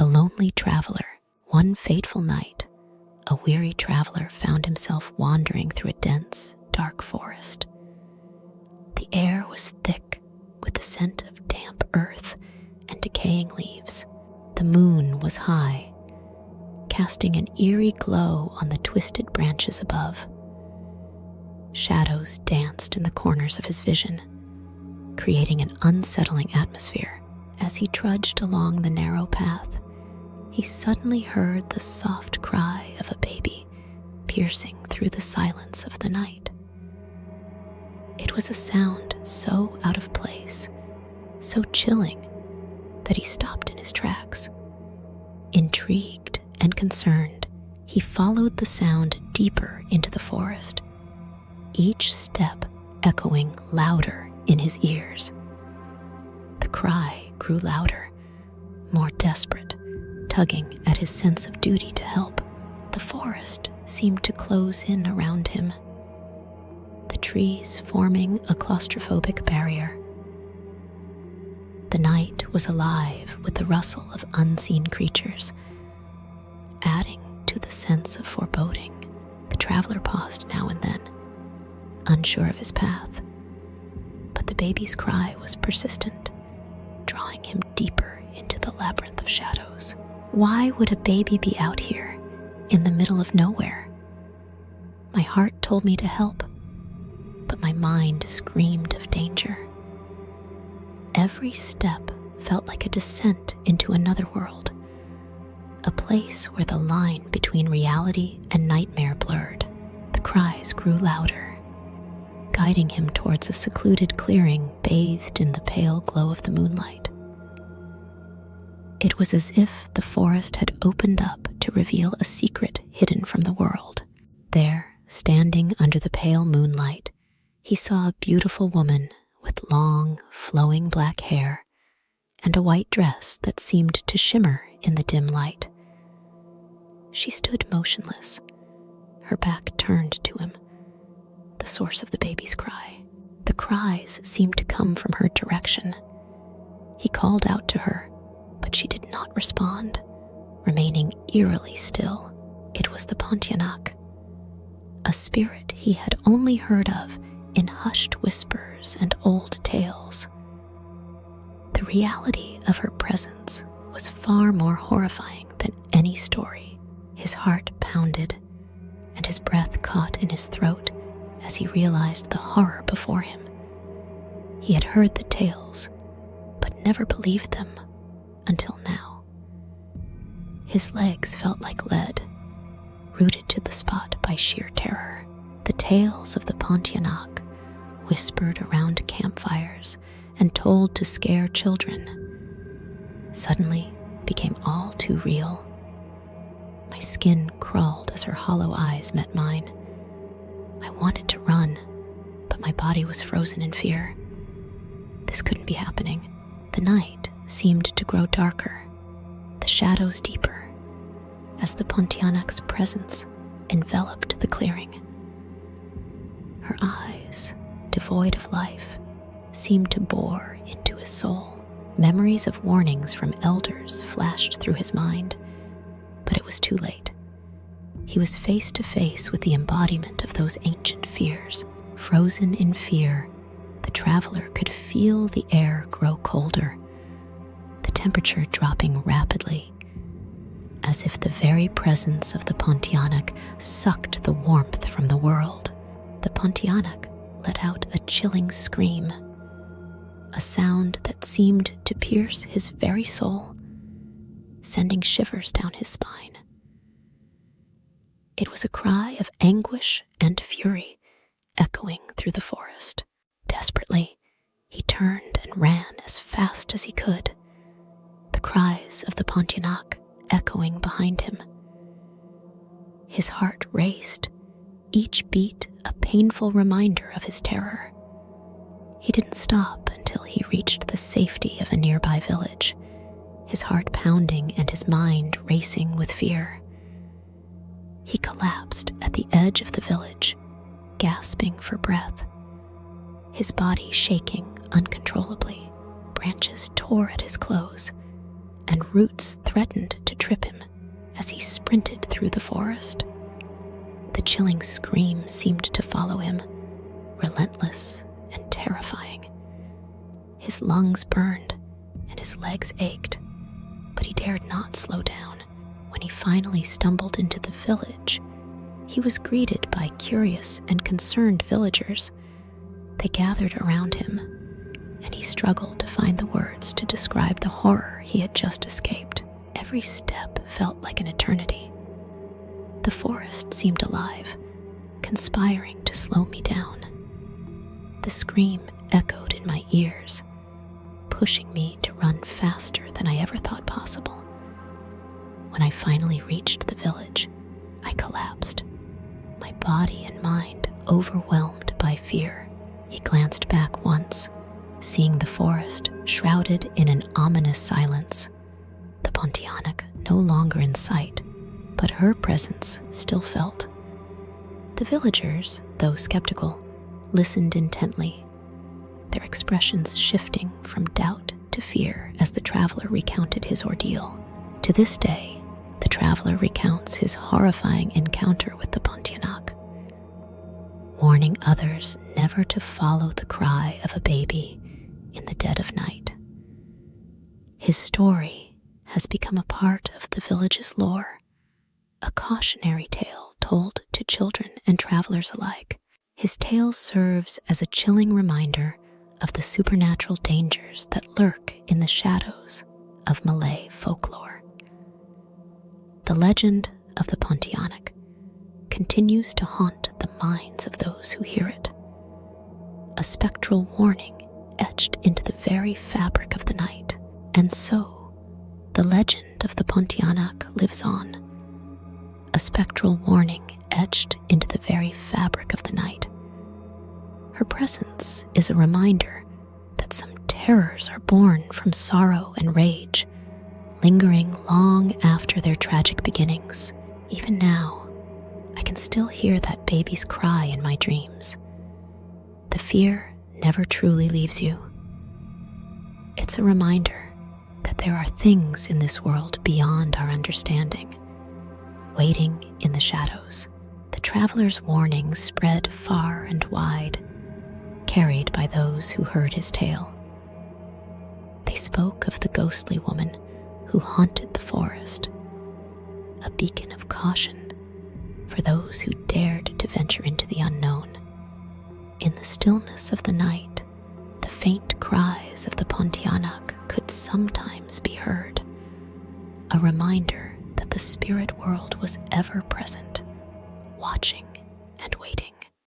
lonely traveler. One fateful night, a weary traveler found himself wandering through a dense, dark forest. The air was thick with the scent of damp earth and decaying leaves. The moon was high, casting an eerie glow on the twisted branches above. Shadows danced in the corners of his vision, creating an unsettling atmosphere. As he trudged along the narrow path, he suddenly heard the soft cry of a baby piercing through the silence of the night. It was a sound so out of place, so chilling, that he stopped in his tracks. Intrigued and concerned, he followed the sound deeper into the forest, each step echoing louder in his ears. The cry grew louder, more desperate, tugging at his sense of duty to help. The forest seemed to close in around him, the trees forming a claustrophobic barrier. The night was alive with the rustle of unseen creatures, adding to the sense of foreboding. The traveler paused now and then, unsure of his path, but the baby's cry was persistent, drawing him deeper into the labyrinth of shadows. Why would a baby be out here, in the middle of nowhere? My heart told me to help, but my mind screamed of danger. Every step felt like a descent into another world, a place where the line between reality and nightmare blurred. The cries grew louder, guiding him towards a secluded clearing bathed in the pale glow of the moonlight. It was as if the forest had opened up to reveal a secret hidden from the world. There, standing under the pale moonlight, he saw a beautiful woman with long, flowing black hair and a white dress that seemed to shimmer in the dim light. She stood motionless, her back turned to him, the source of the baby's cry. The cries seemed to come from her direction. He called out to her, but she did not respond, remaining eerily still. It was the Pontianak, a spirit he had only heard of in hushed whispers and old tales. The reality of her presence was far more horrifying than any story. His heart pounded, and his breath caught in his throat as he realized the horror before him. He had heard the tales, but never believed them until now. His legs felt like lead, rooted to the spot by sheer terror. The tales of the Pontianak, whispered around campfires and told to scare children, suddenly became all too real. My skin crawled as her hollow eyes met mine. I wanted to run, but my body was frozen in fear. This couldn't be happening. The night seemed to grow darker, the shadows deeper, as the Pontianak's presence enveloped the clearing. Her eyes, devoid of life, seemed to bore into his soul. Memories of warnings from elders flashed through his mind, but it was too late. He was face to face with the embodiment of those ancient fears. Frozen in fear, the traveler could feel the air grow colder, the temperature dropping rapidly, as if the very presence of the Pontianak sucked the warmth from the world. The Pontianak let out a chilling scream, a sound that seemed to pierce his very soul, sending shivers down his spine. It was a cry of anguish and fury, echoing through the forest. Desperately, he turned and ran as fast as he could, the cries of the Pontianak echoing behind him. His heart raced, each beat a painful reminder of his terror. He didn't stop until he reached the safety of a nearby village, his heart pounding and his mind racing with fear. He collapsed at the edge of the village, gasping for breath, his body shaking uncontrollably. Branches tore at his clothes, and roots threatened to trip him as he sprinted through the forest. The chilling scream seemed to follow him, relentless and terrifying. His lungs burned and his legs ached, but he dared not slow down. When he finally stumbled into the village, he was greeted by curious and concerned villagers. They gathered around him, and he struggled to find the words to describe the horror he had just escaped. Every step felt like an eternity. The forest seemed alive, conspiring to slow me down. The scream echoed in my ears, pushing me to run faster than I ever thought possible. When I finally reached the village, I collapsed, my body and mind overwhelmed by fear. He glanced back once, seeing the forest shrouded in an ominous silence. The Pontianak no longer in sight, but her presence still felt. The villagers, though skeptical, listened intently, their expressions shifting from doubt to fear as the traveler recounted his ordeal. To this day, the traveler recounts his horrifying encounter with the Pontianak, warning others never to follow the cry of a baby in the dead of night. His story has become a part of the village's lore, a cautionary tale told to children and travelers alike. His tale serves as a chilling reminder of the supernatural dangers that lurk in the shadows of Malay folklore. The legend of the Pontianak continues to haunt the minds of those who hear it, a spectral warning etched into the very fabric of the night. And so, the legend of the Pontianak lives on, a spectral warning etched into the very fabric of the night. Her presence is a reminder that some terrors are born from sorrow and rage, lingering long after their tragic beginnings. Even now, I can still hear that baby's cry in my dreams. The fear never truly leaves you. It's a reminder that there are things in this world beyond our understanding, waiting in the shadows. The traveler's warnings spread far and wide, carried by those who heard his tale. They spoke of the ghostly woman who haunted the forest, a beacon of caution for those who dared to venture into the unknown. In the stillness of the night, the faint cries of the Pontianak could sometimes be heard, a reminder that the spirit world was ever present, watching and waiting.